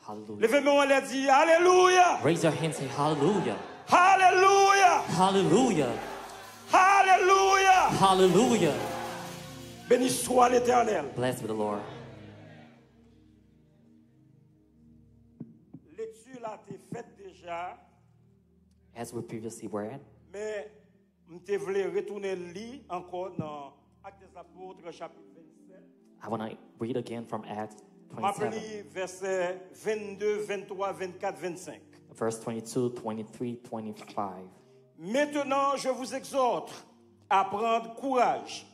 Hallelujah. Levez-moi et dit Alléluia. Raise your hands and say hallelujah. Alléluia. Hallelujah. Alléluia. Hallelujah. Béni soit l'Éternel. Blessed be the Lord. L'étude a été faite déjà, As we previously read, mais je voulais retourner lire encore dans Actes des Apôtres, chapitre 27. I want to read again from Acts Je m'appelle 27, versets 22, 23, 24, 25. verse 22, 23, 25. Maintenant, je vous exhorte à prendre courage,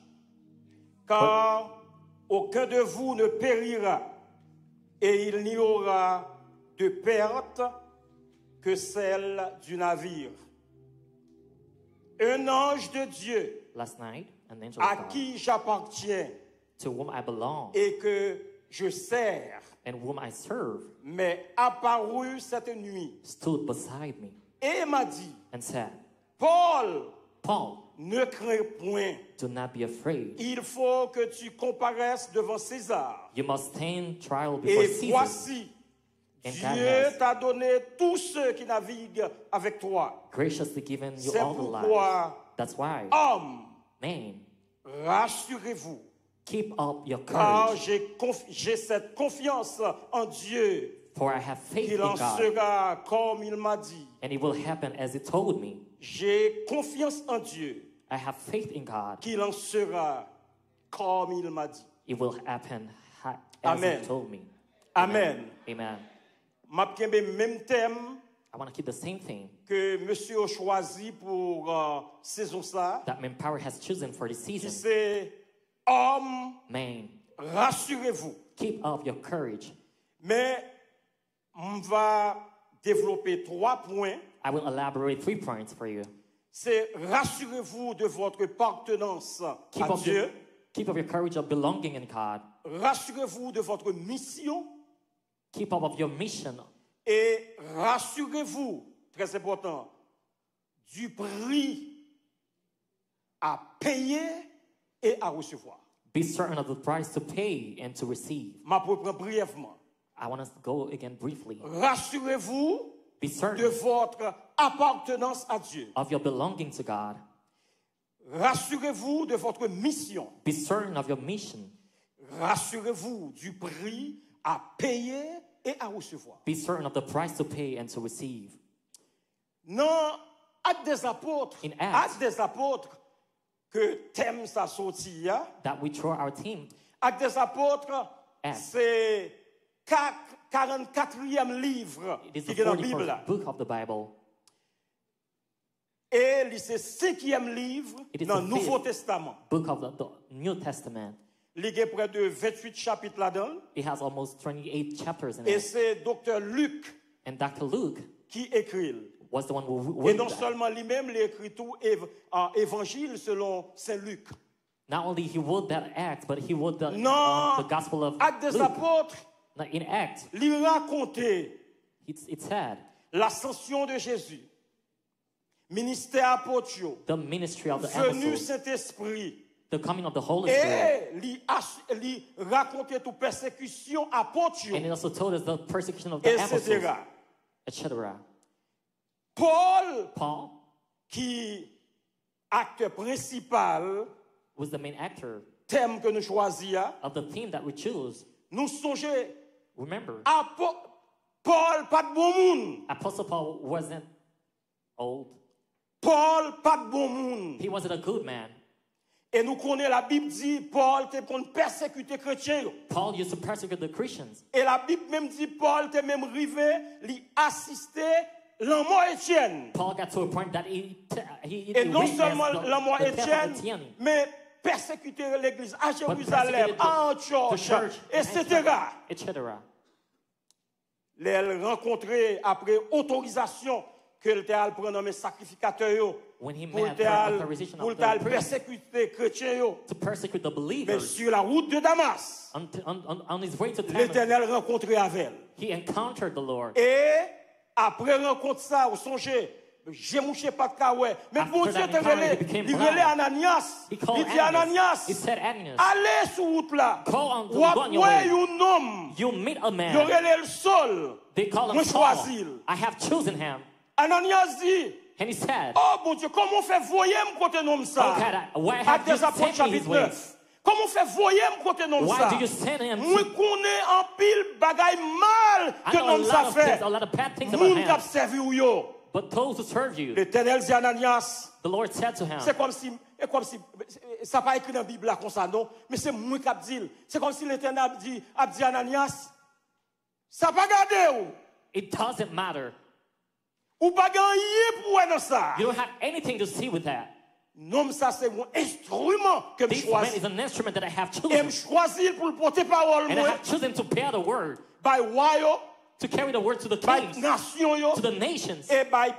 car aucun de vous ne périra, et il n'y aura de perte que celle du navire. Un ange de Dieu Last night, an angel à of God, qui j'appartiens to whom I belong et que je sers and whom I serve, m'est apparu cette nuit stood beside me et m'a dit, and said, Paul, Paul, ne crains point. do not be afraid. Il faut que tu comparaisses devant César. You must stand trial before Et Caesar. voici, And Dieu God has t'a donné tous ceux qui naviguent avec toi. graciously given you C'est all the lives. pourquoi, That's why, hommes, man, rassurez-vous, keep up your car courage, j'ai cette confiance en Dieu for I have faith qu'il in en God, sera comme il m'a dit. and it will happen as He told me. J'ai confiance en Dieu I have faith in God. qu'il en sera comme il m'a dit. It will happen as Amen. He told me. Amen. Amen. M'a kembe même thème I want to keep the same thing que monsieur a choisi pour saison ça, that Manpower has chosen for this qui season. c'est homme, Man, rassurez-vous. keep up your courage. Mais on va développer 3 points. I will elaborate 3 points for you. C'est rassurez-vous de votre appartenance Keep à up, Dieu. keep up your courage of belonging in God. Rassurez-vous de votre mission. Keep up of your mission. Et rassurez-vous, très important, du prix à payer et à recevoir. Be certain of the price to pay and to receive. Je reprends brièvement. I want us to go again briefly. Rassurez-vous Be de certain votre appartenance à Dieu. of your belonging to God. Rassurez-vous de votre mission. Be certain of your mission. Rassurez-vous du prix à payer et à recevoir. Be certain of the price to pay and to receive. Dans Actes des Apôtres, In Acts. Actes des Apôtres, que thème ça sorti, hein? That we throw our team. Actes des Apôtres, Acts. c'est 44e livre It is qui the est dans la Bible. 44th book of the Bible. Et c'est 5e livre It is dans the le Nouveau fifth Testament. book of the New Testament. Il y a près de 28 chapitres là-dedans. It has almost 28 chapters in Et it. c'est Dr. Luc And Dr. Luke qui écrit. was the one who Et wrote non that. seulement lui-même, il écrit tout évangile selon Saint Luc. Not only he wrote that Acts, but he wrote the Non, Gospel of Actes des Luke. Apôtres, Now, in Acts, il racontait it said l'ascension de Jésus, ministère apôtre, the ministry of the venu apostles, Saint-Esprit, the coming of the Holy Spirit, et il racontait toute persécution apôtre, and it also told us the persecution of the apostles, etc. etc. Paul, Paul qui acteur principal, was the main actor thème que nous choisissons, of the theme that we choose. nous songeons, Remember, Paul, pas de bon monde. Apostle Paul wasn't old. Paul, pas de bon monde. He wasn't a good man. Et nous connaissons la Bible dit, Paul était pour persécuter les chrétiens. Paul used to persecute the Christians. Et la Bible même dit, Paul était même arrivé, lui assister l'amour Étienne. Paul got to a point that he Et non witnessed seulement l'amour the death of Étienne, Etienne, mais persécuter l'église à Jérusalem, persecuted à the Antioche, church, etc. etc. Les rencontrer après autorisation que le théâtre prend dans sacrificateur When he pour met for authorization pour of the priest persécuter les chrétiens. to persecute the Mais believers, sur la route de Damas, on his way to Damascus, l'Éternel rencontrait avec elle. he encountered the Lord. Et après rencontre ça, vous songez, j'ai mouché pas de kawé. Mais After bon Dieu that te encounter, relé, he became il relé blind. Ananias. He called Il dit Ananias. Ananias, He said, Ananias, allez sur route là. Go on, Ou go on your après way. un homme, you meet a il man. relé le sol. They call Moi him Saul. choisi. I have chosen him. Ananias dit, And he said, oh bon Dieu, comment on fait voyer me côté nom ça? Oh God, why Actes have you des Apôtres sent me his chapitre ways? 9. Comment on fait voyer me côté nom Why ça? do you send him Moi to... connais en pile bagaille mal I que know a nom ça lot of fait. things, a lot of bad things about Moun qui a him. servi ou yo. But those who serve you, L'Éternel dit à Ananias, the Lord said to him, c'est comme si ça pas écrit dans la Bible là comme ça non, mais c'est moi qui a dit. C'est comme si l'Éternel a dit à Ananias, ça pas gardé ou. it doesn't matter. Ou pas gagné pour dans ça. You don't have anything to see with that. Non, ça c'est mon instrument que je This man choisis. is an instrument that I have Et chosen. je choisis pour le porter parole And I moi, have chosen to bear the word, by royaume, to carry the word to the by kings, nation yo, to the nations, et by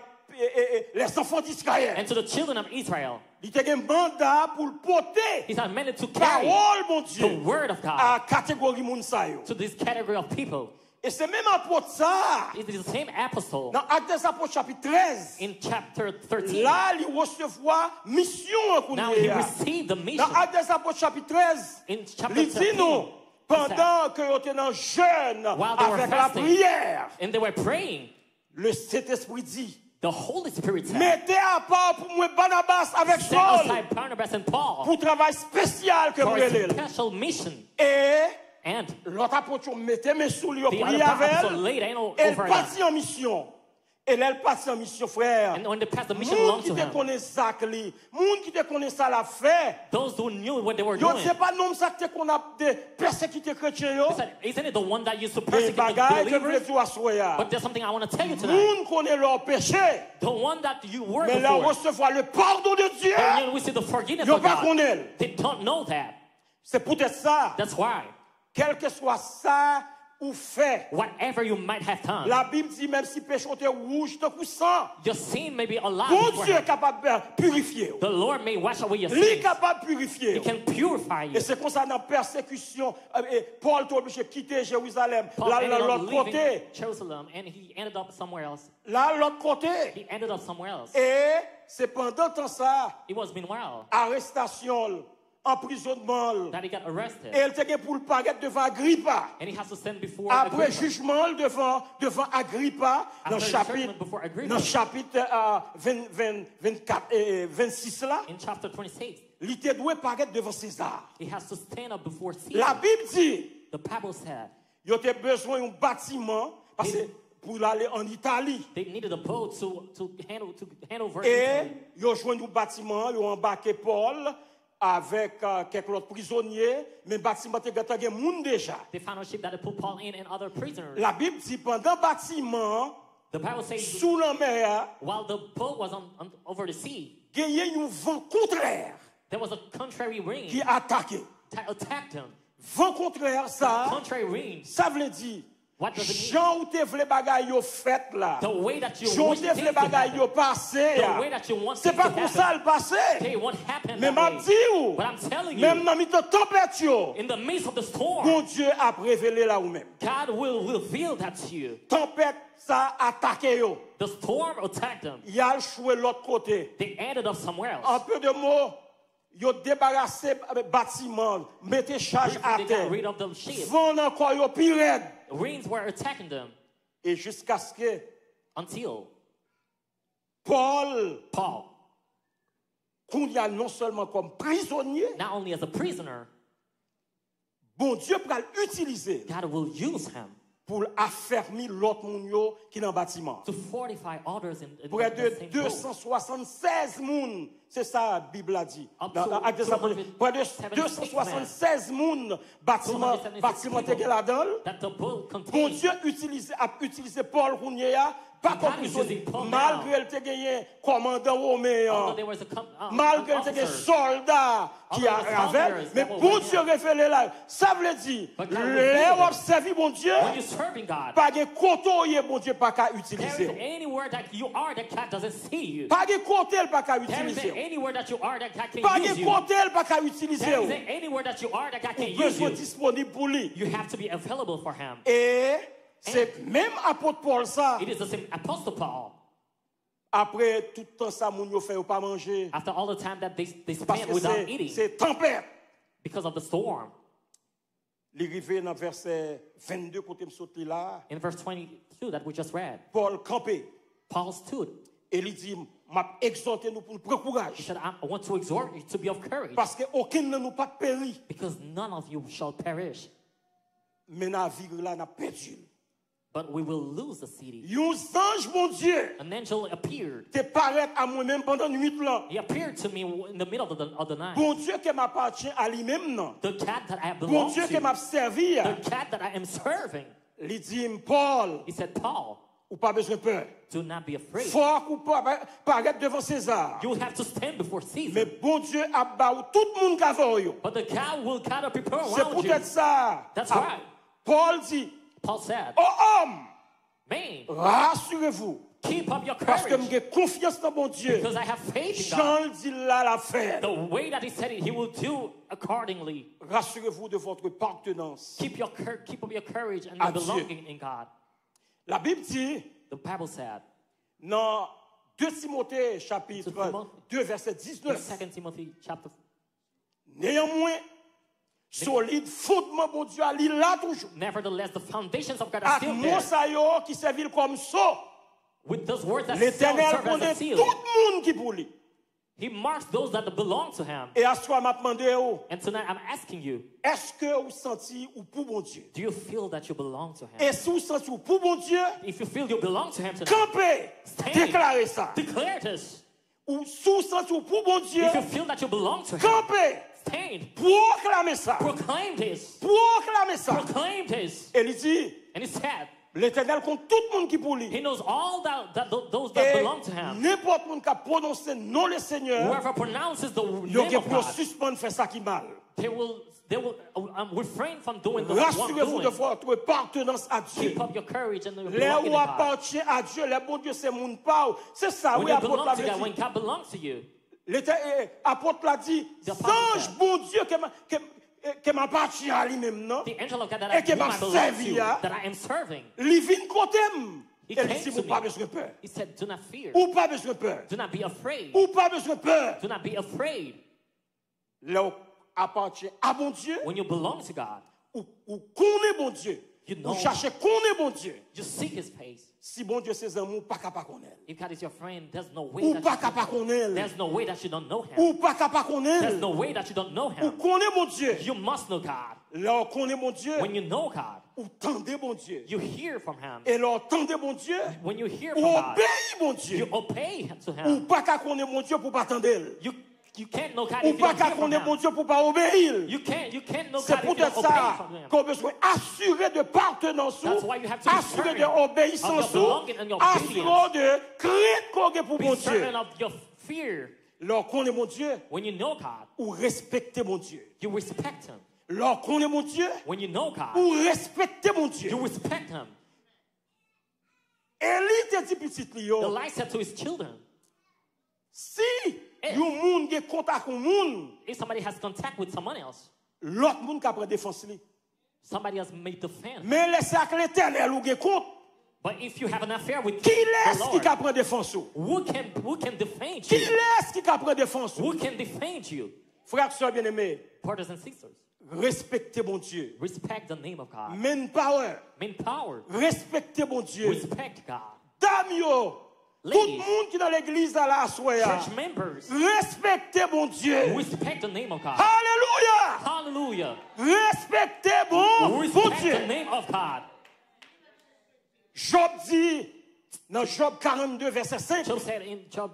les enfants d'Israël. and to the children of Israel. Il a un mandat pour le porter He's meant to carry parole mon the Dieu word of God à catégorie moun sa yo. to this category of people. Et c'est même apôtre ça. It is the same apostle Dans Actes des Apôtres chapitre 13. in chapter 13. Là, il recevoir mission qu'on Now he y a. received the mission Dans Actes des Apôtres chapitre 13, in chapter il dit nous, 13. pendant que vous étiez en jeûne While they were avec la fasting. prière, And they were praying. le Saint-Esprit dit, The Holy Spirit said, mettez à part pour moi Barnabas avec set Saul aside Barnabas and Paul pour travail spécial que vous for a relèvez. special mission. Et And l'autre apôtre mettez mes sous lui, the priez other avec apostle elle. laid hand Elle over them. partit en mission. Et elle partit en mission, frère. And when they passed the mission Moun along qui to te him, connaît ça, moun qui te connaît ça l'a fait. those who knew what they were Yo, doing, c'est pas nom ça que qu'on a persécuté chrétien yo. they said, isn't it the one that used to Et persecute the bagaille que je voulais believers? dire à soya. But there's something I want to tell you tonight. Moun connaît leur péché, The one that you were mais leur before, recevoir le pardon de Dieu. but when we see the forgiveness Yo of pas God, connaît. they don't know that. C'est peut-être ça. That's why. Quel que soit ça ou fait. Whatever you might have done, La Bible dit même si péché était rouge, tant que sang, your sin may be alive bon before Dieu est him. capable de purifier. The Lord may wash away your Il est sins. capable de He purifier. can purify you. Et c'est comme ça dans la persécution. Paul est obligé de quitter Jérusalem. Paul Là, ended de up l'autre leaving côté. Jerusalem, and he ended up somewhere else. Là, de l'autre côté. He ended up somewhere else. Et c'est pendant temps ça, It was meanwhile arrestation, emprisonnement. that he got arrested, Et elle était pour le paraître devant Agrippa. and he has to stand before Après Agrippa. jugement devant Agrippa, dans After le chapitre, judgment before Agrippa. dans le chapitre 24 et 26 là, In chapter 26, il était doué paraître devant César. he has to stand up before La Caesar. Bible dit, The Bible said il y a besoin d'un bâtiment parce que pour aller en Italie. they needed a boat to hand over Et Italy. ils ont joint un bâtiment, ils ont embarqué Paul avec quelques autres prisonniers, mais le bâtiment était gagné monde déjà. They found a ship that had put Paul in and other prisoners. La Bible dit pendant le bâtiment, The Bible says sous la mer, while the boat was over the sea, il y a eu un vent contraire there was a contrary wind qui attaquait. that attacked him. Vent contraire, ça, Contrary wind. ça veut dire, What does it mean? Jean ou te vle bagay yo fait là, The way that you Jean ou wish te things vle to bagay yo happen. passé, The way that you want c'est things pas to comme ça happen. le passé. They won't happen Mais that m'a way. dit ou, But I'm telling même you, dans mi tempête yo, in the midst of the storm, bon Dieu a révélé là ou même. God will reveal that to you. Tempête ça attaqué yo. The storm attacked them. Il a échoué l'autre côté. They ended up somewhere En else. peu de mots, ils ont débarrassé bâtiment, mettez charge à Briefly, they terre. got rid of the ship. Vent encore yo plus raide. Winds were attacking them Et jusqu'à ce que until Paul, Paul, qu'on y a non seulement comme prisonnier, not only as a prisoner, bon Dieu peut l'utiliser God will use him pour affermir l'autre monde yo qui est dans le bâtiment. to fortify others in Près the de same boat. 276 moun, c'est ça la Bible a dit. Up Dans to Actes des Apôtres, près de 276 276 moun, bâtiment 276 était là-dedans. that the boat Bon contained. Dieu a utilisé Paul Rounier, pas God comme is prisonnier, using Paul malgré now. elle te gagné commandant romain, Although there was malgré an elle te gagné officer, soldat qui a Although the avec, soldiers mais that were bon with Dieu him. révélé là, ça veut dire, But God les revealed it. observer bon Dieu, when you're serving God, pas de côté bon Dieu pas qu'à there utiliser. isn't anywhere that you are that God doesn't see you. Pas de côté pas qu'à There isn't utiliser. anywhere that you are that God can Pas use de you. côté pas qu'à There utiliser. isn't anywhere that you are that God can Ou use besoin you. disponible pour lui. You have to be available for Him. Et c'est même apôtre Paul ça. It is the same Apostle Paul. Après tout temps ça, moun yo fait ou pas manger. After all the time that they Parce spent que without eating c'est tempête. because of the storm. Il arrivé dans verset 22 côté me sauter là. In verse 22 that we just read, Paul campé Paul stood. et il dit m'a exhorté nous pour nous prendre He courage said, I want to exhort you to be of courage parce que aucun de nous pas péri, because none of you shall perish, mais navire là n'a perdu. but we will lose the city. Yon ange mon Dieu An angel appeared. te paraît à moi-même pendant nuit là. He appeared to me in the middle of the night. Bon Dieu qui m'appartient à lui-même non. The cat that I Bon belong Dieu qui to, m'a servi. the cat that I am serving. Il dit Paul, He said, Paul, ou pas besoin de peur. do not be afraid. Fort ou pas paraître devant César. You will have to stand before Mais Caesar. bon Dieu a baou tout le monde avant yo. But the cat will gather people C'est around you. peut-être ça. That's Ah, right. Paul dit, Paul said, oh homme, man, rassurez-vous. keep up your Parce que courage j'ai confiance dans mon Dieu. because I have faith in God. Jean dit là la faire. The way that he said it, he will do accordingly. Rassurez-vous de votre partenance. Keep up your courage and À your Dieu. belonging in God. La Bible dit, The Bible said dans 2 Timothée chapitre 2 verset in 19, 2 Timothy chapter, néanmoins, solide fondement bon Dieu, il là toujours. nevertheless, the foundations of God are Avec still mon there. saillot qui servit comme ça, With those words that l'Éternel serve as connaît a tout seal, le monde qui pour lui. he marks those that belong to him. Et à ce soir, m'a demandé, And tonight I'm asking you, est-ce que vous sentez ou pour bon Dieu? do you feel that you belong to him? Et si vous sentez ou pour bon Dieu, If you feel you belong to him tonight, campez, Stand. déclarez ça. declare this. Ou si vous sentez ou pour bon Dieu, If you feel that you belong to him, campez, stand. proclamez ça. Proclaim this. Proclamez ça. Proclaim this. Et il dit, And he said, l'Éternel compte tout le monde qui pour lui. he knows all those that Et belong to him. n'importe monde qui a prononcé non le Seigneur, Whoever pronounces the il name a of pour God, suspendre faire ça qui mal. they will refrain from doing the wrong Rassurez-vous de doing. votre partenance à Dieu. Keep up your courage and your Les belonging où in God. appartient à Dieu, les bons Dieu, c'est mon pas. C'est ça, When oui, you apôtre belong l'a to God, dit. when God belongs to you, Apôtre l'a dit, The apostle singe said. bon Dieu qui m'appartient à lui-même, non? the angel of God that Et que whom m'a I belong servi, to, hein? that I am serving, Il vient côté moi. He Elle came dit, to ou pas me. besoin de peur. He said, do not fear. Ou pas besoin de peur. Do not be afraid. Ou pas besoin de peur. Do not be afraid. Là où appartient à bon Dieu, When you belong to God, ou connaît bon Dieu. You know. Ou cherchez connaît bon Dieu. you seek his face. Si bon Dieu c'est amour, pas capable connaître. If God is your friend, there's no way Ou that pas capable connaître. there's no way that you don't know him. Ou pas capable There's connaître. no way that you don't know Ou him. connaît mon Dieu. You must know God. Là où connaît mon Dieu. When you know God, Ou tendez mon Dieu. you hear from him. Et là tendez mon Dieu. When you hear Ou from God, obéis mon you Dieu. obey to Ou him. pas qu'à connaître mon Dieu pour pas attendre. You can't know God Ou if you pas don't qu'à hear from connaître mon him. Dieu pour pas obéir. You can't know C'est God if you peut-être don't obey ça from him. qu'on a besoin assurer de partenance, That's why you have to be assurer de certain obéissance, of your belonging and your assurer de crainte qu'on a pour Be mon Dieu. certain of your fear. Lorsqu'on connaît mon Dieu, When you know God, ou respecter mon Dieu. you respect him. Lorsqu'on connaît mon Dieu, When you know God, ou respecter mon Dieu. you respect him. Élie te dit petit The Lio, light said to his children, si yon moun gen contact con moun, if somebody has contact with someone else, l'autre moun ka prend défense li. somebody else may defend. Mais laissez avec l'Éternel ou gen compte, But if you have an affair with qui the laisse qui Lord, ka prend défense ou? who can defend Qui you? laisse qui ka prend défense ou? Who can defend you? Frères et sœurs bien-aimés, Brothers and sisters, respectez mon Dieu. respect the name of God. Men power, Main power, respectez mon Dieu. respect God. Dame yo, tout le Ladies, monde qui est dans l'église là la soya, church members, respectez mon Dieu. respect the name of God. Alléluia. Hallelujah. Respectez bon Respect Dieu. the name of God. Job dit dans Job 42 verset 5, Job said in Job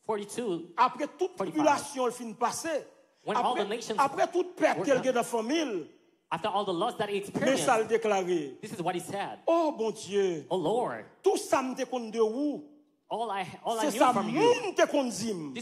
42, après toute 45. tribulation elle finit passer, When all the nations après toute perte were qu'elle done. a dans la famille, after all the loss that he mais experienced, ça le déclaré. this is what he said. Oh bon Dieu, Oh Lord, tout ça me déconne de vous. all I C'est knew ça from you. moun te kon zim.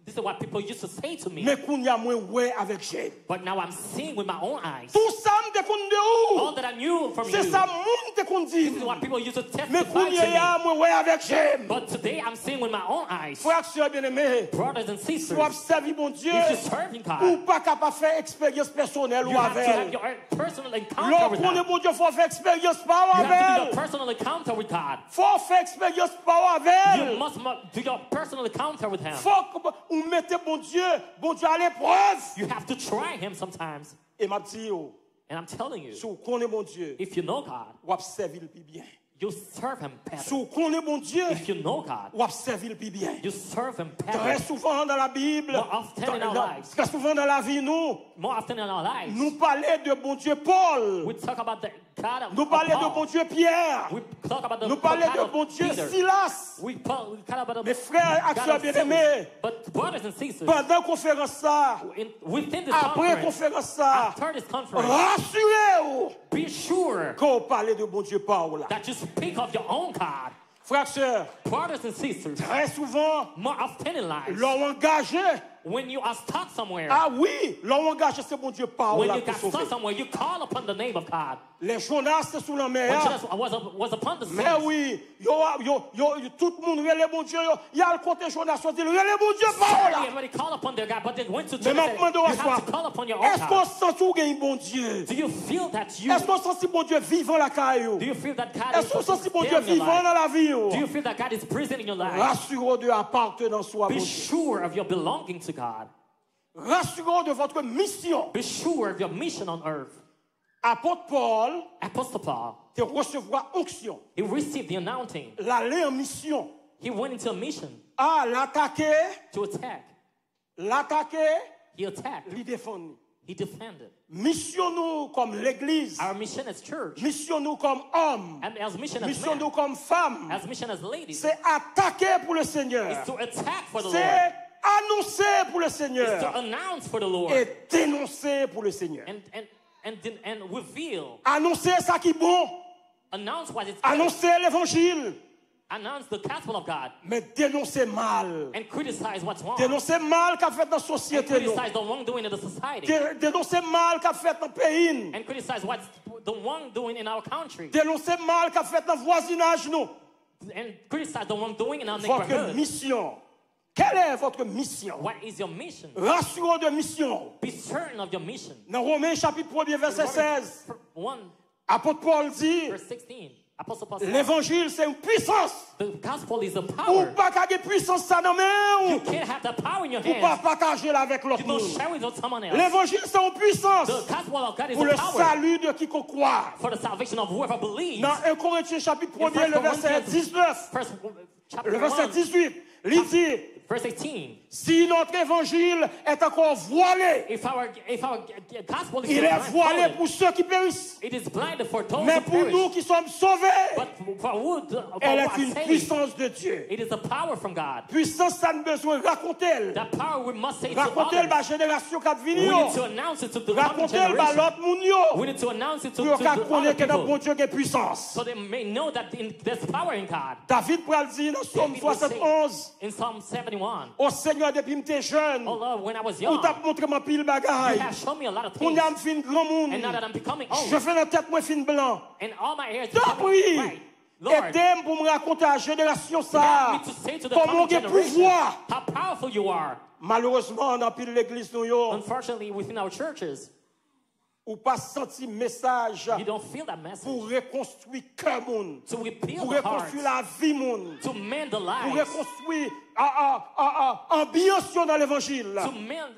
This is what people used to say to me. Mais qu'on y a moins ouais avec Jésus. But now I'm seeing with my own eyes. Tout ça me déconne de All vous. that I knew from C'est you. ça moun te qu'on This dit. is what people used to Mais testify qu'on y to me. a, moi, ouais, avec j'aime. But today I'm seeing with my own eyes, Frères, sœurs bien-aimés, brothers and sisters, soit servi mon Dieu, if you're serving ou God, pas capable de faire expérience personnelle you ou have to have avec. your personal encounter Lorsqu'on with est God. mon Dieu, il faut faire expérience par You have to do avec. your personal encounter with God. Faut faire expérience par You avec. must do your personal encounter with Him. Faut qu'on mette bon Dieu à l'épreuve. You have to try Him sometimes. Et m'a dit, oh, And I'm telling you, si vous connaissez mon Dieu, if you know God, vous avez servi le plus bien. you serve Him Si better. vous connaissez mon Dieu, If you know God, vous avez servi le plus bien. you serve Him Très better. souvent dans la Bible, More often in our lives. très souvent dans la vie, nous More often in our lives, parlons de bon Dieu Paul. we talk about the God of Nous parlons de bon Paul. Dieu Pierre. We talk about the Nous parlons God de of bon Dieu Peter. Silas. We talk about the Mes frères, God acteurs of bien-aimés, Silas. But brothers and sisters, pendant la conférence ça, within this après la conference, conférence ça, after this conference, rassurez-vous be sure qu'on parle de bon Dieu Paul. that you speak of your own God. Frères, sœurs, Brothers and sisters, très souvent, more often in life, l'ont engagé. when you are stuck somewhere, Ah oui, l'ont engagé, c'est bon Dieu Paul when là you pour got sauver. stuck somewhere, you call upon the name of God. Les Jonas, c'est sous la When mer. Jonas was upon the Mais sea, oui, tout le monde relève bon Dieu. Il y a le côté Jonas, il dit, relève bon Dieu Paul là. everybody call upon their God, but they went to Mais church and said, maintenant, you have to call upon your own est-ce qu'on God. sent tout gagne bon Dieu? Do you feel that you, Est-ce qu'on sent si bon Dieu vivant la caillou? do you feel that God Est-ce qu'on sent si bon is Dieu there in your vivant life? dans la vie? Do you feel that God is present in your life? Rassurez de appartenance à Be bon Dieu. sure of your belonging to God. Rassurez de votre mission. Be sure of your mission on earth. Apôtre Paul Apostle Paul, te recevra onction. he received the anointing. L'aller en mission. He went into a mission Ah, l'attaquer, to attack. He attacked. lui défendre. He defended. Mission nous comme l'église. Our mission as church, Mission nous comme hommes. and as mission as Mission nous men, comme femmes. as mission as ladies, C'est attaquer pour le Seigneur. is to attack for the Lord. C'est annoncer pour le Is to Seigneur. announce for the Lord. Et dénoncer pour le Seigneur. And reveal. Annoncer ça qui est bon. Announce what is good. Annoncer l'évangile. Announce the gospel of God. Mais dénoncer mal. And criticize what's wrong. Dénoncer mal qu'a fait dans la And société. nous. criticize the wrongdoing in the society. Dénoncer mal qu'a fait dans le pays. And criticize what's the wrongdoing in our country. Dénoncer mal qu'a fait dans le voisinage. Nous. And criticize the wrongdoing in our Votre neighborhood. mission. Quelle est votre mission? What is your mission? Rassurez de mission. Be certain of your mission. Dans Romains chapitre 1er verset 16. 1 Apôtre Paul dit, verse 16. Apostle Paul said, l'évangile c'est une puissance. the gospel is a Ou power. pas qu'à des puissances ça dans main. You can't have the power in your Ou pas hands. partager là avec l'autre You don't monde. share it with someone else. L'évangile c'est une puissance. The gospel of God is Pour a le power salut de quiconque croit. for the salvation of whoever believes. Dans 1 Corinthiens chapitre In 1er, le 1 verset Corinthians, 19, chapter le verset 1, 18, il dit, verse 18. si notre évangile est encore voilé, If our gospel is il est voilé blindfolded, pour ceux qui périssent. it is blinded for those Mais who pour nous perish. qui sommes sauvés, But for who for elle who est are une saved, puissance de Dieu. it is a power from God. Puissance, ça ne besoin de raconter. That power we must say to Raconter others. la génération qui a We venir. need to announce it to the coming Raconter la generation. l'autre monde. We need to announce it to Pour the qu'on other connaisse que notre bon people, Dieu qui a puissance. so they may know that there's power in God. David pral dit dans Psaume David would say 71, in Psalm 71, au Seigneur depuis que j'étais jeune, oh Lord, when I was où young, t'as montré ma pile you bagaille. have shown me a lot of On things. y a fin grand monde. And now that I'm becoming Je old, fais la tête moi fin blanc. and all my hair is T'en becoming prie. white, Lord, Aidez-moi pour me raconter à la génération help ça. me to say to the Comment coming on a generation pouvoir. how powerful you are. Malheureusement, dans pile l'église nous yo, Unfortunately, within our churches, ou pas senti message you don't feel that message. pour reconstruire cœur monde, To repeal pour the hearts, reconstruire la vie monde, to mend the pour lives, reconstruire ambiance dans l'évangile. to mend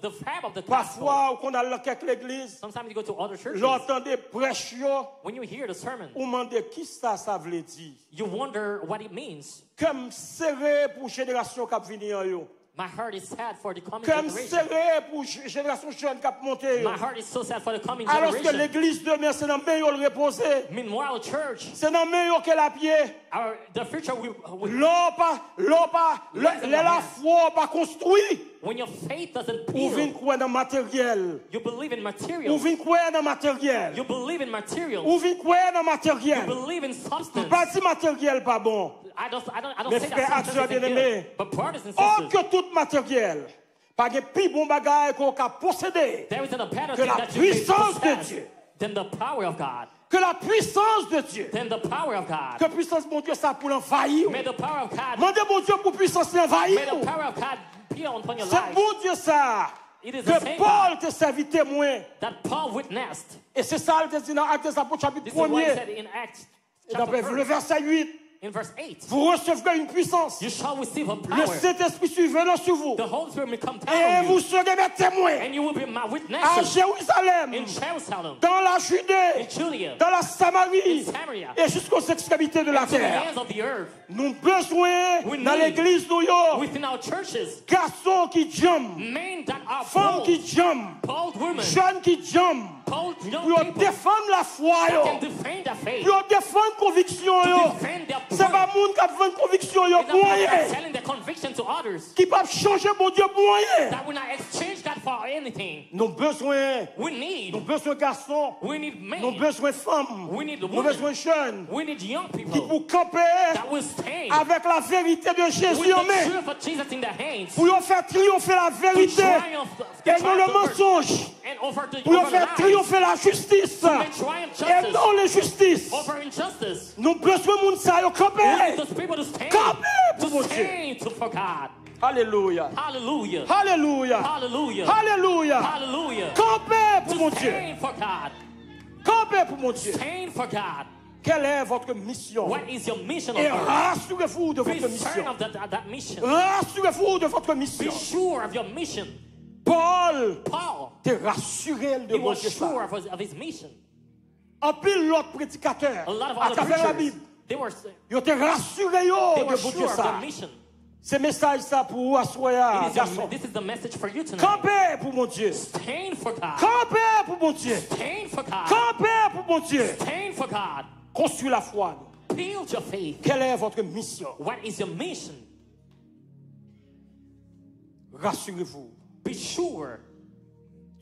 the fab of the gospel. Parfois, quand on a quelques l'église, Sometimes you go to other churches, l'entendez prêche yo, when you hear the sermon, ou demande qui ça veut dire. you wonder what it means. Comme serré pour génération qui venir yo. My heart is sad for the coming Comme generation. serré pour génération jeune qui monter. My heart is so sad for the coming Alors que generation. l'église demain, c'est dans le meilleur le reposer. Meanwhile, church, C'est dans le meilleur que la pied. the future will La foi pas construit. when your faith doesn't Ou vient peel, quoi dans matériel. you believe in Ou material. vient quoi dans matériel. You believe in material. Ou vient quoi dans You matériel. believe in substance. Pas si matériel pas bon. I don't Mes say frères, that substance acteurs isn't bien-aimés. good. But brothers and Oh, sisters, que tout matériel. Pas de plus bon bagage qu'on a possédé. there isn't a better que thing la that you may puissance de possess Dieu. than the power of God. que la puissance de Dieu, then the power of God, que puissance mon Dieu ça pour l'envahir. may the power of God, Demandez mon Dieu pour puissance may l'envahir. the power of God be upon your C'est life. mon Dieu ça It is the que same Paul God te servi témoin. that Paul witnessed. Et c'est ça, il te dit dans Actes des Apôtres chapitre This is what he 1er, said in Acts et chapter d'après le 1, verset 8. in verse 8. Vous recevrez une puissance. You shall receive a Le power. Saint-Esprit survenant sur vous. The Holy Spirit will come Et down on vous you, serez mes témoins and you will be my à witnesses Jérusalem, in Jerusalem, dans la Judée, in Judea, dans la Samarie in Samaria, et jusqu'aux extrémités de la and to the terre. ends of the earth. Nous avons besoin We dans need l'église New York, within our churches, garçons qui jambent, men that are femmes bold, qui jambent, bold women, jeunes qui jambent, bold young pour people défendre la foi, that can defend their faith, pour défendre conviction. to defend their C'est pas point. monde qui a besoin conviction, It's not people moyen, telling their conviction to others qui peuvent changer mon Dieu moyen. that will not exchange that for anything. Nous avons besoin, We nous avons need besoin de garçons, men, nous avons besoin de femmes, we need nous avons women, besoin de jeunes we need young qui people pour camper that will stand avec la vérité de with Jésus en the main, truth of Jesus in their hands, pour y faire triompher la to vérité et non le mensonge, and over the pour y faire lies, triompher la justice may triumph et justice non l'injustice. over injustice. Nous avons besoin de monde ça, yo We need camper. those people to stand, Camper pour mon to Dieu. stand for God. Alléluia. Hallelujah. Alléluia. Hallelujah. Alléluia. Hallelujah. Camper pour To mon Dieu. stand for God. Camper pour mon Dieu. Stand for God. Quelle est votre mission? What is your mission Et of earth? rassurez-vous de Be votre certain mission. of that mission. Rassurez-vous de votre Be mission. sure of your mission. Paul Paul, te rassuré de he mon was Dieu. sure of his mission. En pile l'autre prédicateur A lot of à other travers la preachers, Bible, they were yo te rassuré yo they de were mon Dieu sure of ça. their mission. Ce message ça pour vous assoya, garçon. This is the message for you tonight. Camper pour mon Dieu. Stand for God. Camper pour mon Dieu. Stand for God. Camper pour mon Dieu. Stand for God. Construis la foi. Build your faith. Quelle est votre mission? What is your mission? Rassurez-vous Be sure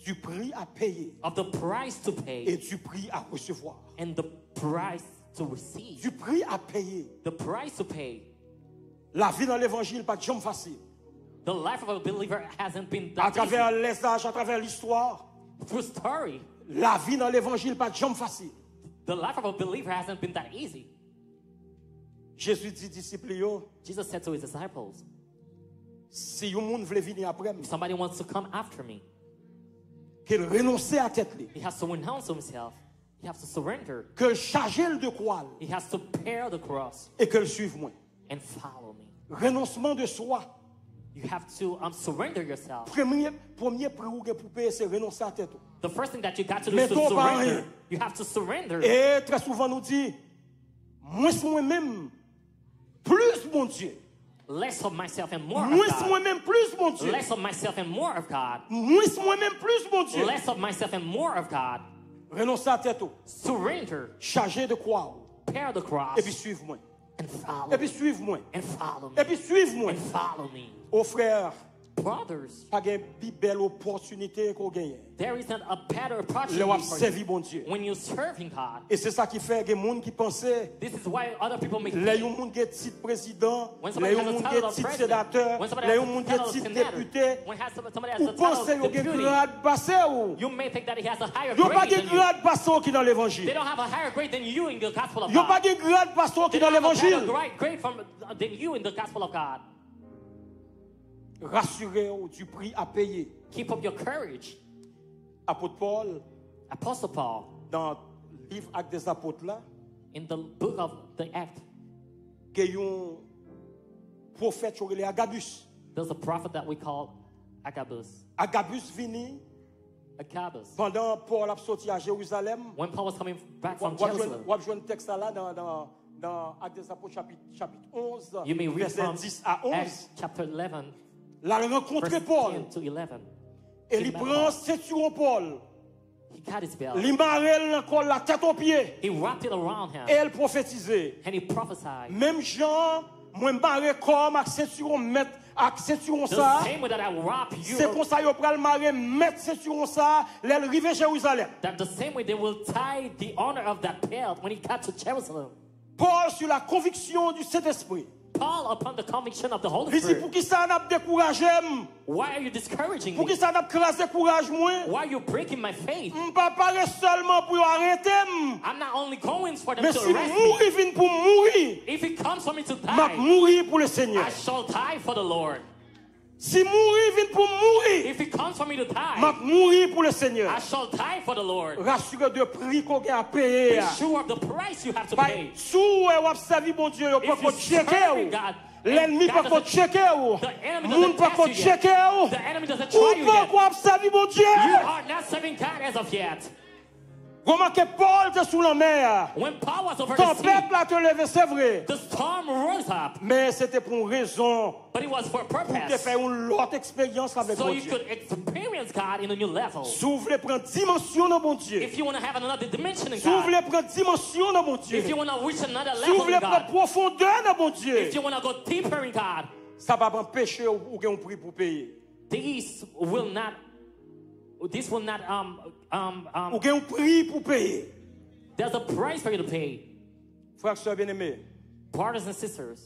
du prix à payer of the price to pay et du prix à recevoir. and the price to receive. Du prix à payer. The price to pay. La vie dans l'évangile pas de jamais facile. The life of a believer hasn't been À that travers les âges, à travers l'histoire, easy. Through story, la vie dans l'évangile pas de jamais facile. the life of a believer hasn't been that easy. Jésus dit disciples yo, Jesus said to his disciples, si un monde veut venir après moi, if somebody wants to come after me, qu'il renonce à tête li, he has to renounce himself. He has to surrender. que charge de croix He has to bear the cross et que le suive moi. and follow me. Renoncement de soi. You have to surrender yourself. Premier prix pour payer c'est renoncer à tête. The first thing that you got to do is to Mettons pas surrender. rien. You have to surrender. Et très souvent nous dit moi-même plus mon Dieu. Less of myself and more of God. Moi-même plus mon Dieu. Less of myself and more of God. Moi-même plus mon Dieu. Less of myself and more of God. Renoncer à tête. Surrender. Chargé de croix. Bear the cross. Et puis suive-moi. And follow Et me. puis suive-moi. And follow Et me. puis suive-moi. And follow me. Aux frères, Brothers, pas de belle opportunité qu'on gagne. there isn't a better Le wap opportunity for servi you bon Dieu. when you're serving God. Et c'est ça qui fait que les gens qui pensaient, This is why other people make les gens qui ont titre président, when les somebody has gens a qui title ont of titre president, sénateur, when somebody les has gens a qui ont title of titre senator, député, when somebody has ou a title pensez of qu'ils ont un deputy, grade passé ou you may think that he has a higher ils n'ont pas grade de than you. grade passé qui dans They l'évangile. don't have a higher grade than you in the gospel of Ils n'ont pas God. de grade passé They qui dans don't have a better l'évangile. grade than you in the gospel of God. Rassurez-vous du prix à payer. Keep up your courage. Apôtre Paul, Apostle Paul, dans le livre Actes des Apôtres, là, in the book of the Act, il y a un prophète qui s'appelle Agabus. there's a prophet that we call Agabus. Agabus vini Agabus. pendant Paul a sorti à Jérusalem. When Paul was coming back from On va Jerusalem, jouer un texte là dans Actes des Apôtres chapitre 11, you may read verset from 10 à 11. Acts chapter 11, Là, il rencontre verse Paul 10 to 11. et il prend ceinturon Paul. He got his belt. Il marre encore la tête aux pieds He wrapped it around him et elle prophétisait. and he prophesied. Même Jean, moi marre comme avec ceinturon mettre avec ceinturon The ça. same way that I wrap you, C'est comme ça yo pral marre mettre ceinturon ça, l'aile rive Jérusalem. that the same way they will tie the honor of that belt when he got to Jerusalem. Paul sur la conviction du Saint-Esprit. Paul upon the conviction of the Holy Il dit, Spirit. pour qui ça n'a découragé? Why are you discouraging Pour qui me? ça n'a crasé courage moi? Why are you breaking my faith? Je ne pas parler seulement pour arrêter. I'm not only going for them Mais to si arrest me. mourir vient pour mourir, If it comes for me to je die, mourir pour le Seigneur. I shall die for the Lord. Si mourir vient pour mourir, If it comes for me to je die, mourir pour le Seigneur. I shall die for the Lord. Rassurez de prix qu'on a Be payé. sure of the price you have to pay. Sous ou servi bon Dieu, pas If you qu'on checker. serve God, L'ennemi pas God qu'on doesn't- checker. the enemy Moun doesn't pas test qu'on you yet. checker. The enemy doesn't Ou try you pas yet. qu'on servi bon Dieu. You are not serving God as of yet. Remarquez Paul était sous la mer. When Paul was over Ton the sea, peuple a te levé, c'est vrai. the storm rose up, Mais c'était pour une raison. but it was for a Pour te purpose. faire une autre expérience avec So mon you Dieu. could experience God in a new level. Si vous voulez prendre dimension dans mon Dieu. If you want to have another dimension in Si vous God, voulez prendre dimension dans mon Dieu. if you want to reach another Si vous level voulez in prendre God, profondeur dans mon Dieu. if you want to go deeper in God, Ça va pas empêcher ou qu'on prix pour payer. this will not Ou qu'on prix pour payer. there's a price for you to pay. Frères et sœurs bien-aimés, Brothers and sisters,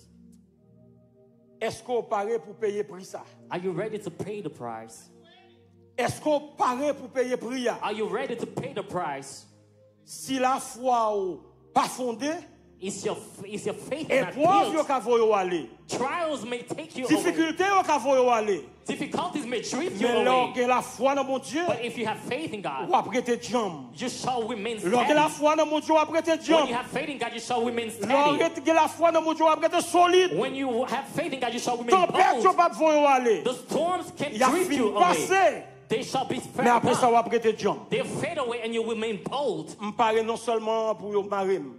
est-ce qu'on paraît pour payer prix ça? are you ready to pay the price? Est-ce qu'on paraît pour payer prix ça? Are you ready to pay the price? Si la foi ou pas fondée, Is your faith not épreuve yo built? ka voyo aller. Trials may take you away. Difficulté yo ka voyo aller. Difficulties may drift you Mais away. lorsque la foi dans mon Dieu, But if you have faith in God, ou après te jam. you shall remain Lorsque la steady. foi dans mon Dieu, ou après te When jam. you have faith in God, you shall remain steady. Lorsque la foi dans mon Dieu, ou après te solide. When you have faith in God, you shall remain Tempête yo bold. pas voyo aller. The storms can Il a drift fini you away. passer. They shall be Mais après ça, ou gone. après te jam. They fade away and you remain bold. Je parle non seulement pour yo marim,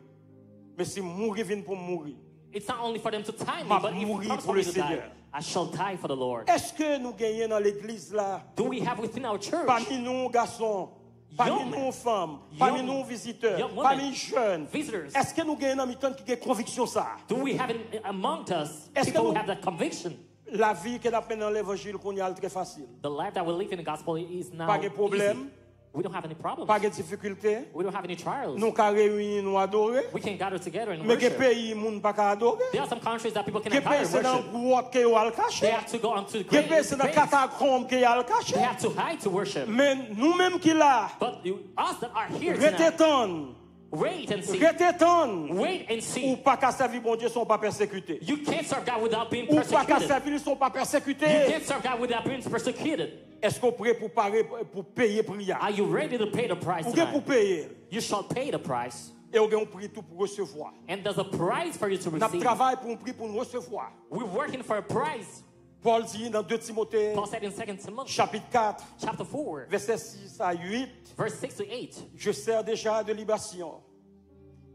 mais si mourir vient pour mourir. It's not only for them to tie me, Ma but if mourir it comes pour for me le to die, Seigneur. I shall die for the Lord. Est-ce que nous gagnons dans l'église là, Do we have within our church parmi nous garçons, parmi Young nous men, femmes, parmi young- nous visiteurs, young women, parmi jeunes, visitors? est-ce que nous gagnons dans mi-temps qui a conviction ça? Do we have among us Est-ce que people who nous- have that conviction? La vie qu'elle a dans l'évangile qu'on y a très facile. The life that we live in the gospel is now Pas de problème. easy. We don't have any problems. Pas de difficulté. We don't have any trials. Nous qu'à réunir, nous adorer. We can gather together and Mais que worship. pays moun pas qu'à adorer. There are some countries that people Que cannot pays gather c'est and dans worship. grotte que yo al They caché. have to go onto the Que pays grave. c'est dans catacombe que yo al They caché. have to hide to worship. Mais nous-mêmes qui là, But us that are here rete tonight, ton, wait and see. rete ton. Wait and Ou see. pas qu'à servir bon Dieu sont pas persécutés. You can't serve God without being Ou pas qu'à persecuted. servir ils sont pas You persécutés. can't serve God without being persecuted. Est-ce qu'on prêt pour payer prière? Are you ready to pay the price Ou bien pour tonight? payer? You shall pay the price. Et on a un prix tout pour recevoir. And there's a price for you to Nous receive. travaillons pour un prix pour nous recevoir. We're working for a price. Paul dit dans 2 Timothée, Paul said in 2 Timothy chapitre 4, chapter 4, versets 6 à 8, verse 6 to 8. je sers déjà de libation.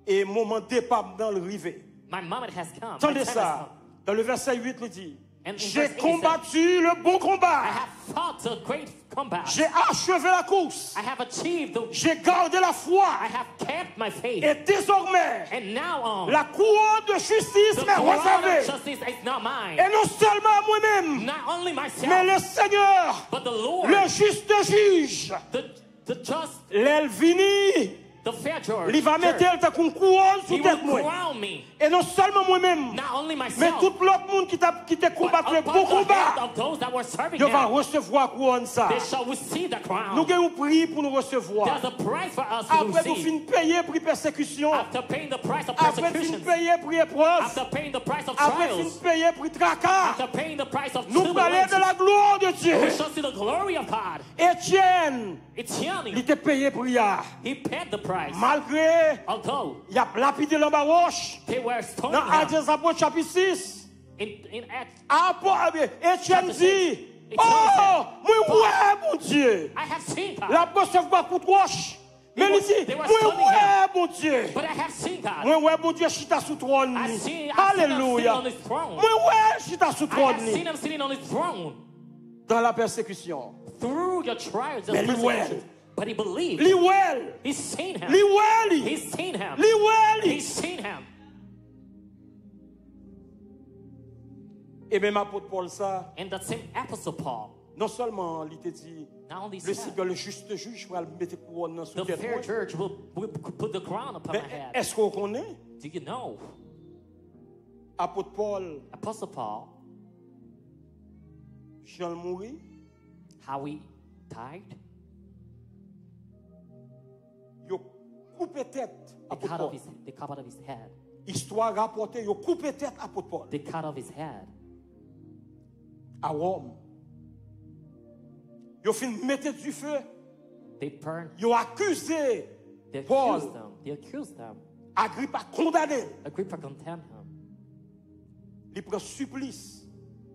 Et moment départ dans le rivet. My moment has come. My Entendez time has ça. come. Dans le verset 8, il dit, And in j'ai verse 8 combattu le bon I combat. have fought a great combat. J'ai achevé la course. I have achieved the. J'ai gardé la foi. I have kept my faith. Et désormais, And now la couronne de justice the m'est crown of réservée. justice is not mine. Et non seulement à moi-même, Not only mais myself, le Seigneur, but the Lord, le juste juge, the just, l'Elvini, the fair judge. il va mettre une couronne He sous tête will moi. crown me. Et non seulement moi-même, Not only mais myself, tout l'autre monde qui t'a but combattu le upon bon the head combat, of those that were serving il va him. recevoir couronne ça. They shall receive the crown. Nous avons prix pour nous recevoir. There's a price for us to Après, nous receive. finissons payer prix persécution. After paying the price of Après, nous persecution, finissons payer prix épreuve. after paying the price of Après, nous trials, finissons payer prix tracas. after paying the price of Nous parlons de tribulations, la gloire de Dieu. we shall see the glory of God. Étienne, It's il healing. était payé pour ça. He paid the price. Malgré, Although il a lapidé l'embaroche. they were stoning Dans Actes him. des Apôtres, chapitre 6. In Acts, Étienne dit, It oh, says, moi, ouais, mon Dieu. I have seen God, La recevoir coup de roche. Mais il dit, They were moi, stoning ouais, mon Dieu. but I have seen God. Moi, ouais, mon Dieu, chita sous trône. I've seen him sitting Alléluia. on his throne. Moi, ouais, chita sous I trône. have seen him sitting on his throne Dans la persécution. through your trials and Mais lui, ouais. persecutions. But he believed. Li well. He's seen him. Li well. He's seen him. Li well. He's seen him. Et même apôtre Paul ça, And that same Apostle Paul, non seulement il te dit, not only le said, Seigneur, le juste juge, va mettre couronne dans sous the tête. fair church will put the crown upon Mais my head. est-ce qu'on connaît? Do you know? Apôtre Paul, Apostle Paul, Jean mourit, how he died. il coupé tête They apôtre cut off Paul. they cut off his head. Histoire rapportée, il coupé tête apôtre Paul They cut off his head. à Rome. Il fin mettre du feu, They burned. il accusé They Paul. accused them. They accused them. Agrippe a condamné. Agrippa condemned him, Il prend supplice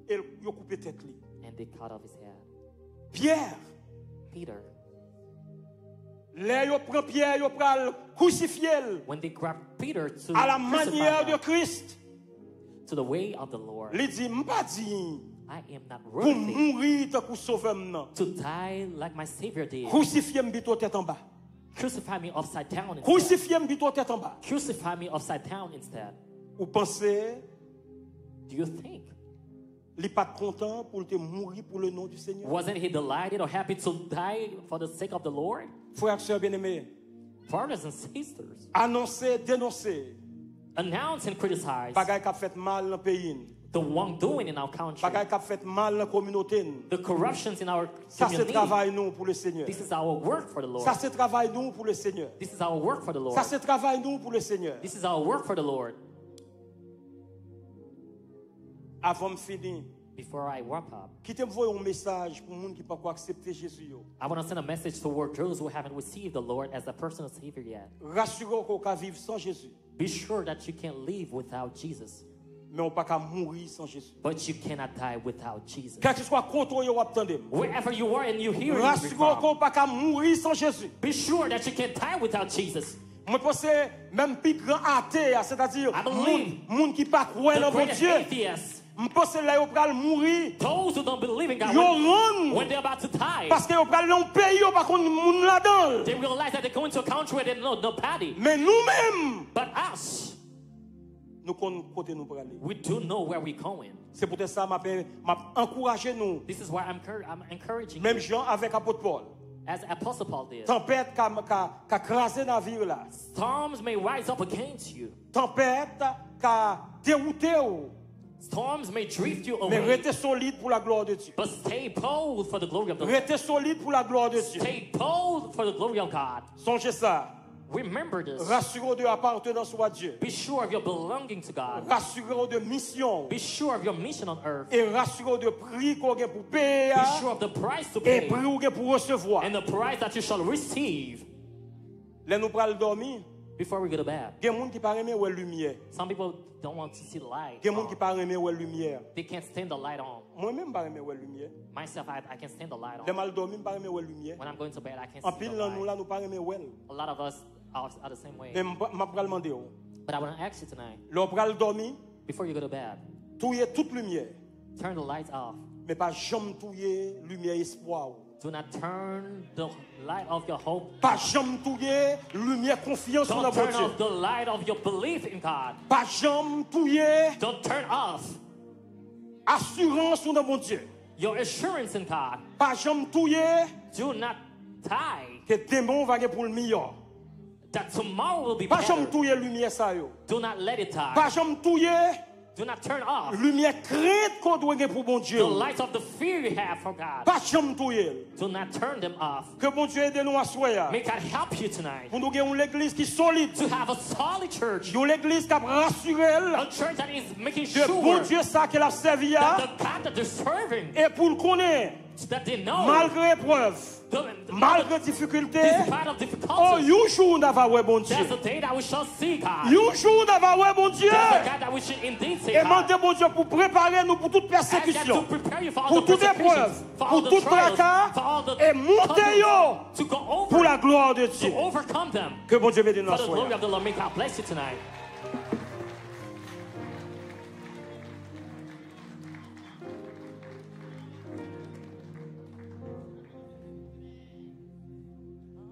et il coupé tête lui. and they cut off his head. Pierre, Peter, là il prend Pierre, il prend le crucifié when they grabbed Peter to à la crucify manière de him, Christ. to the way of the Lord, Il dit m'pas dit I am not pour worthy mourir tant que sauver non. to die like my Savior did. Crucifié m'bito tête en bas. Crucify me upside down instead. Crucifié m'bito tête en bas. Crucify me upside down instead. Ou pensez Do you think? il pas content pour te mourir pour le nom du Seigneur? Wasn't he delighted or happy to die for the sake of the Lord? Frères et sœurs bien-aimés, Brothers and sisters, annoncer, dénoncer, announce and criticize bagay qui a fait mal dans le pays, the wrongdoing in our country, bagay qui a fait mal dans la communauté. the corruptions in our Ça c'est community. travail nous pour le Seigneur. This is our work for the Lord. Ça c'est travail nous pour le Seigneur. This is our work for the Lord. Ça c'est travail nous pour le Seigneur. This is our work for the Lord. Avant de finir, Before I wrap up, quittez-moi envoyer un message pour les gens qui ne pas accepter Jésus. I want to send a message toward those who haven't received the Lord as a personal Savior yet. Rassurez-vous qu'on peut vivre sans Jésus, Be sure that you can't live without Jesus, mais on ne peut pas mourir sans Jésus. but you cannot die without Jesus. Quel que soit contre vous, attendez. Wherever you are and you hear me Rassurez-vous qu'on from, ne peut pas mourir sans Jésus. be sure that you can't die without Jesus. Moi, je pense même plus grand athée, c'est-à-dire I believe les gens qui ne pas croire The dans mon greatest Dieu. atheists, Je pense que là, ils vont mourir. those who don't believe in God, Ils when run they're about to die, parce qu'ils vont dans un pays où pas qu'on moun là-dedans. they realize that they're going to a country where they know nobody. Mais nous-mêmes, But us, nous connaissons côté nous pour aller. we do know where we're going. C'est pour ça que je encouragé nous, This is why I'm encouraging même you, Jean avec apôtre Paul. as Apostle Paul did. Tempête qui a crasé le navire là. Storms may rise up against you. Tempête qui a dérouté ou. Storms may drift you Mais away. restez solide pour la gloire de Dieu. But stay bold for the glory of the Lord. Restez solide pour la gloire de Dieu. Stay bold for the glory of God. Songez ça. Remember this. Rassurez-vous de appartenance à Dieu. Be sure of your belonging to God. Rassurez-vous de mission. Be sure of your mission on earth. Et rassurez-vous de prix qu'on a pour payer. Be sure of the price to Et pay prix qu'on a pour recevoir. and the price that you shall receive Là, nous prenons dormir. before we go to bed. Il y a des gens qui ne parlent pas de lumière. Some people don't want to see the light. Il y a des gens qui ne parlent pas de lumière. They can't stand the light on. Moi-même, je ne parle pas de lumière. Myself, I can stand the light Les on. mal dormis, je ne parle pas de lumière. When I'm going to bed, I can't En see pile, the là, nous, light. là, nous parlons de elle. A lot of us are the same way. Mais je vais demander. But I want to ask you tonight, Là, on parle dormir, before you go to bed, tout est toute lumière. turn the lights off. Mais pas jamais touiller lumière espoir. Do not turn the light of your hope. Pas jamais touiller lumière confiance en Don't la bon turn off Dieu. the light of your belief in God. Pas jamais touiller Don't turn off assurance en la bon Dieu. your assurance in God. Pas jamais touiller Do not die que démon va gagner pour le meilleur. that tomorrow will be Pas jamais better. touiller lumière ça yo. Do not let it die. Pas jamais touiller Do not turn off lumière crainte qu'on doit gagner pour bon Dieu. the lights of the fear you have for God. Pas jamais touiller. Do not turn them off. Que bon Dieu aide nous à soyer. May God help you tonight Pour nous gagner une église qui est solide. to have a solid church, Une église qui a rassuré elle. a church that is making De bon sure Dieu ça qu'elle a servi that à. the God that they're serving, Et pour le connaître. that they know, Malgré épreuve. Malgré difficulté. despite of Oh, difficulties, un jour, on va voir bon Dieu. there's a day that we shall see God. Un jour, on va voir bon Dieu. There's a God that we should indeed see Et God. demandez bon Dieu pour préparer nous pour toute Ask God to persécution, prepare you for all pour the toute persecutions, épreuve, for all pour the tout trials, tracas, for all the et montez yo to go over, pour la gloire de Dieu. to overcome them. Que bon Dieu bénisse For the nous. glory of the Lord, may God bless you tonight.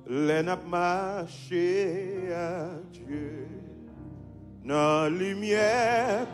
Les n'a marché à Dieu dans la lumière.